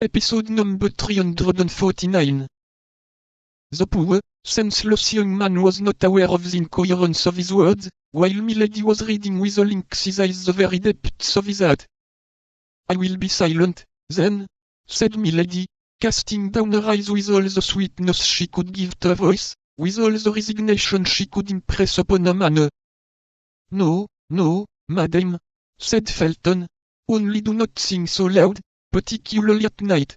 Episode number 349. The poor, senseless young man was not aware of the incoherence of his words, while Milady was reading with a lynx's eyes the very depths of his heart. "I will be silent, then," said Milady, casting down her eyes with all the sweetness she could give to a voice, with all the resignation she could impress upon a manner. "No, no, madam," said Felton, "only do not sing so loud, particularly at night."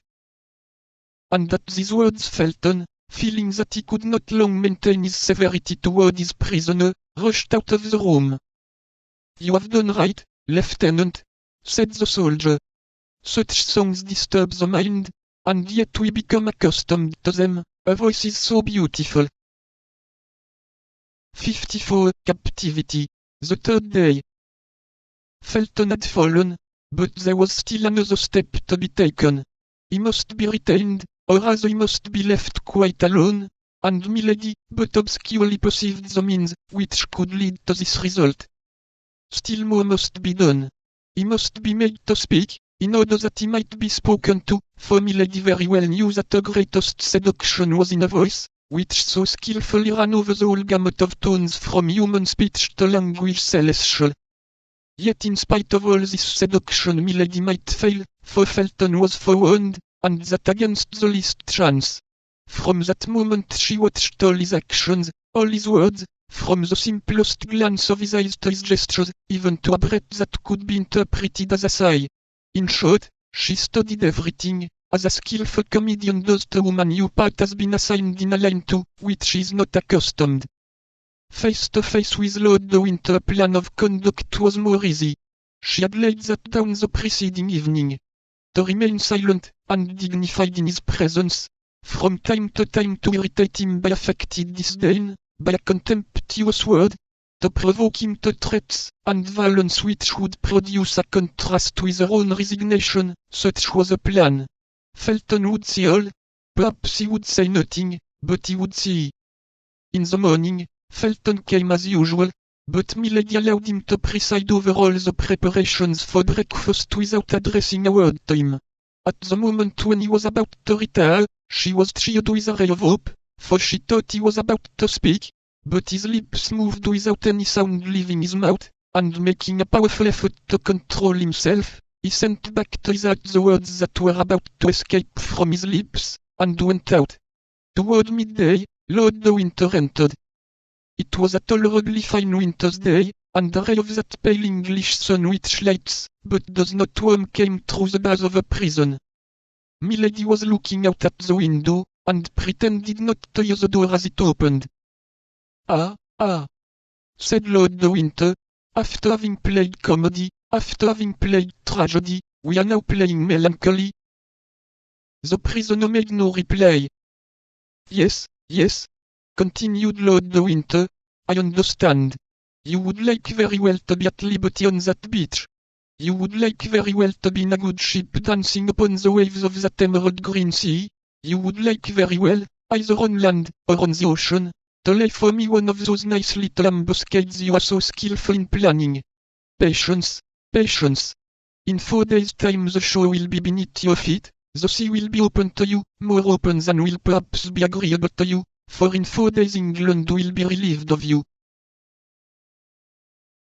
And at these words Felton, feeling that he could not long maintain his severity toward his prisoner, rushed out of the room. "You have done right, Lieutenant," said the soldier. "Such songs disturb the mind, and yet we become accustomed to them, a voice is so beautiful." 54. Captivity. The third day. Felton had fallen, but there was still another step to be taken. He must be retained, or rather he must be left quite alone, and Milady but obscurely perceived the means which could lead to this result. Still more must be done. He must be made to speak, in order that he might be spoken to, for Milady very well knew that the greatest seduction was in a voice, which so skillfully ran over the whole gamut of tones from human speech to language celestial. Yet in spite of all this seduction Milady might fail, for Felton was forewarned, and that against the least chance. From that moment she watched all his actions, all his words, from the simplest glance of his eyes to his gestures, even to a breath that could be interpreted as a sigh. In short, she studied everything, as a skillful comedian does to whom a new part has been assigned in a line to which she is not accustomed. Face to face with Lord de Winter, a plan of conduct was more easy. She had laid that down the preceding evening. To remain silent and dignified in his presence, from time to time to irritate him by affected disdain, by a contemptuous word, to provoke him to threats and violence which would produce a contrast with her own resignation, such was the plan. Felton would see all. Perhaps he would say nothing, but he would see. In the morning, Felton came as usual, but Milady allowed him to preside over all the preparations for breakfast without addressing a word to him. At the moment when he was about to retire, she was cheered with a ray of hope, for she thought he was about to speak, but his lips moved without any sound leaving his mouth, and making a powerful effort to control himself, he sent back to his heart the words that were about to escape from his lips, and went out. Toward midday, Lord de Winter entered. It was a tolerably fine winter's day, and the ray of that pale English sun which lights, but does not warm, came through the bars of a prison. Milady was looking out at the window, and pretended not to hear the door as it opened. "Ah, ah," said Lord de Winter, "after having played comedy, after having played tragedy, we are now playing melancholy." The prisoner made no reply. Yes, continued Lord de Winter, "I understand. You would like very well to be at liberty on that beach. You would like very well to be in a good ship dancing upon the waves of that emerald green sea. You would like very well, either on land or on the ocean, to lay for me one of those nice little ambuscades you are so skillful in planning. Patience. In 4 days' time the shore will be beneath your feet, the sea will be open to you, more open than will perhaps be agreeable to you, for in 4 days England will be relieved of you.